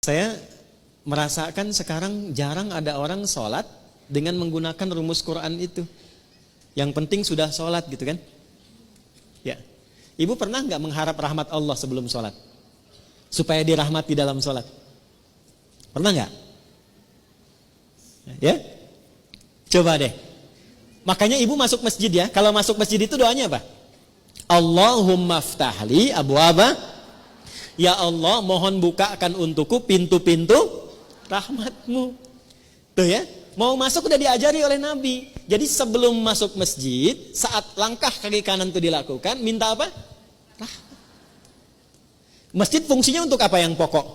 Saya merasakan sekarang jarang ada orang sholat dengan menggunakan rumus Quran itu. Yang penting sudah sholat gitu kan. Ya. Ibu pernah nggak mengharap rahmat Allah sebelum sholat? Supaya dirahmati dalam sholat? Pernah nggak? Ya? Coba deh. Makanya ibu masuk masjid ya. Kalau masuk masjid itu doanya apa? Allahumma ftahli abwaba. Ya Allah, mohon bukakan untukku pintu-pintu rahmatmu. Tuh ya. Mau masuk udah diajari oleh Nabi. Jadi sebelum masuk masjid, saat langkah kaki kanan itu dilakukan, minta apa? Rahmat. Masjid fungsinya untuk apa yang pokok?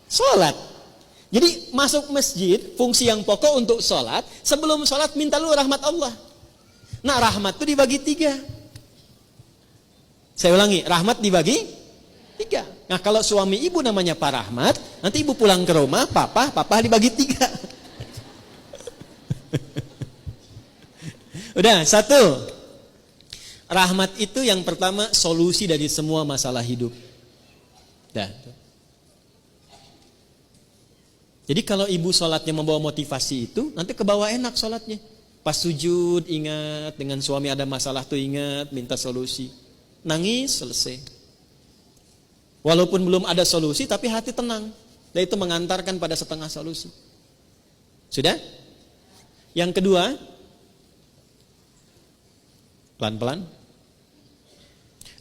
Sholat. Jadi masuk masjid, fungsi yang pokok untuk sholat. Sebelum sholat minta lu rahmat Allah. Nah rahmat itu dibagi 3. Saya ulangi, rahmat dibagi 3. Nah kalau suami ibu namanya Pak Rahmat, nanti ibu pulang ke rumah, papa dibagi 3. Udah, 1. Rahmat itu yang pertama solusi dari semua masalah hidup. Dah. Jadi kalau ibu sholatnya membawa motivasi itu, nanti ke bawah enak sholatnya. Pas sujud ingat, dengan suami ada masalah tuh ingat, minta solusi. Nangis, selesai. Walaupun belum ada solusi, tapi hati tenang. Dan itu mengantarkan pada setengah solusi. Sudah? Yang kedua, pelan-pelan,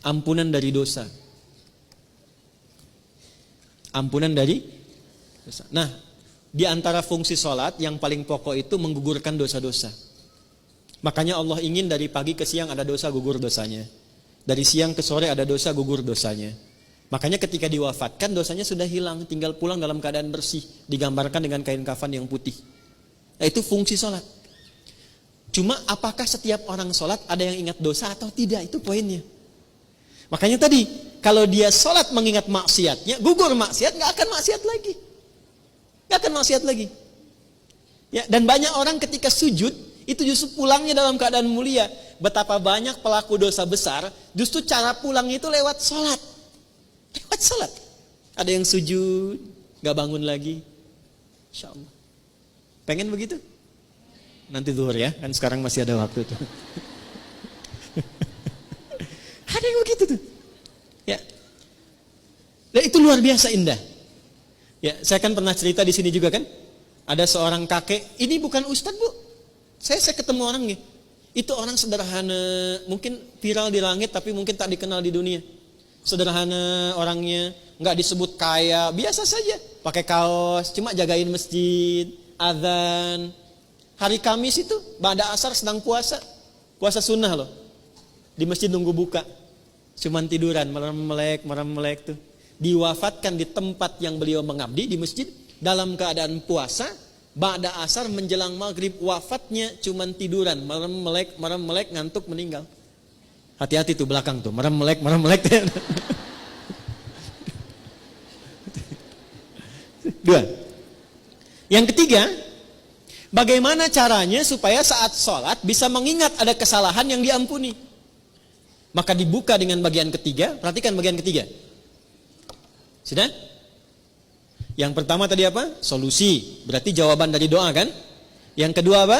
ampunan dari dosa. Ampunan dari dosa. Nah, di antara fungsi sholat yang paling pokok itu menggugurkan dosa-dosa. Makanya Allah ingin dari pagi ke siang ada dosa, gugur dosanya. Dari siang ke sore ada dosa, gugur dosanya. Makanya ketika diwafatkan dosanya sudah hilang, tinggal pulang dalam keadaan bersih, digambarkan dengan kain kafan yang putih. Nah, itu fungsi sholat. Cuma apakah setiap orang sholat ada yang ingat dosa atau tidak, itu poinnya. Makanya tadi kalau dia sholat mengingat maksiatnya, gugur maksiat, nggak akan maksiat lagi, nggak akan maksiat lagi. Ya, dan banyak orang ketika sujud itu justru pulangnya dalam keadaan mulia. Betapa banyak pelaku dosa besar, justru cara pulang itu lewat sholat. Lewat sholat. Ada yang sujud, gak bangun lagi. Insya Allah. Pengen begitu? Nanti zuhur ya, kan sekarang masih ada waktu tuh. Ada yang begitu tuh. Ya. Dan itu luar biasa indah. Ya, saya kan pernah cerita di sini juga kan. Ada seorang kakek, ini bukan ustadz bu. Saya ketemu orangnya. Itu orang sederhana, mungkin viral di langit tapi mungkin tak dikenal di dunia. Sederhana orangnya, nggak disebut kaya, biasa saja. Pakai kaos, cuma jagain masjid, azan. Hari Kamis itu, ba'da asar sedang puasa. Puasa sunnah loh. Di masjid nunggu buka. Cuman tiduran, merem-melek tuh. Diwafatkan di tempat yang beliau mengabdi, di masjid. Dalam keadaan puasa, ba'da asar menjelang maghrib, wafatnya cuman tiduran. Merem-melek, ngantuk, meninggal. Hati-hati tuh belakang tuh, merem-melek. Dua. Yang ketiga, bagaimana caranya supaya saat sholat bisa mengingat ada kesalahan yang diampuni? Maka dibuka dengan bagian ketiga. Perhatikan bagian ketiga. Sudah? Yang pertama tadi apa? Solusi. Berarti jawaban dari doa kan? Yang kedua apa?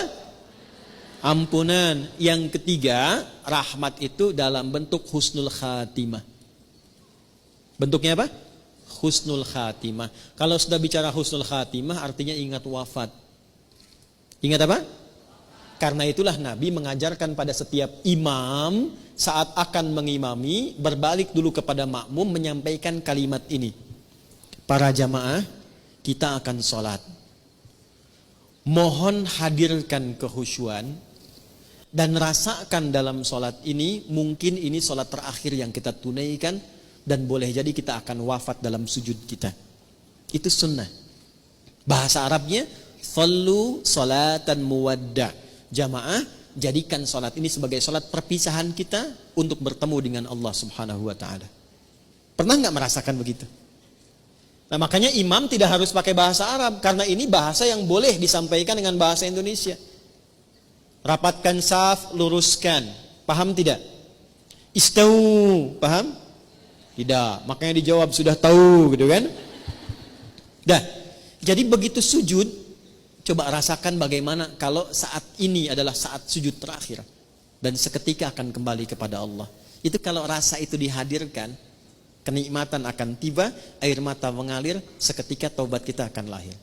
Ampunan. Yang ketiga, rahmat itu dalam bentuk husnul khatimah. Bentuknya apa? Husnul khatimah. Kalau sudah bicara husnul khatimah artinya ingat wafat. Ingat apa? Karena itulah Nabi mengajarkan pada setiap imam saat akan mengimami, berbalik dulu kepada makmum menyampaikan kalimat ini. Para jamaah, kita akan sholat. Mohon hadirkan kehusyuan dan rasakan dalam sholat ini, mungkin ini sholat terakhir yang kita tunaikan dan boleh jadi kita akan wafat dalam sujud kita. Itu sunnah. Bahasa Arabnya, sallu salatan muwadda. Jamaah, jadikan sholat ini sebagai sholat perpisahan kita untuk bertemu dengan Allah Subhanahu wa ta'ala. Pernah nggak merasakan begitu? Nah makanya imam tidak harus pakai bahasa Arab, karena ini bahasa yang boleh disampaikan dengan bahasa Indonesia. Rapatkan saf, luruskan. Paham tidak? Istau, paham? Tidak. Makanya dijawab sudah tahu gitu kan? Dah. Jadi begitu sujud, coba rasakan bagaimana kalau saat ini adalah saat sujud terakhir dan seketika akan kembali kepada Allah. Itu kalau rasa itu dihadirkan, kenikmatan akan tiba, air mata mengalir, seketika taubat kita akan lahir.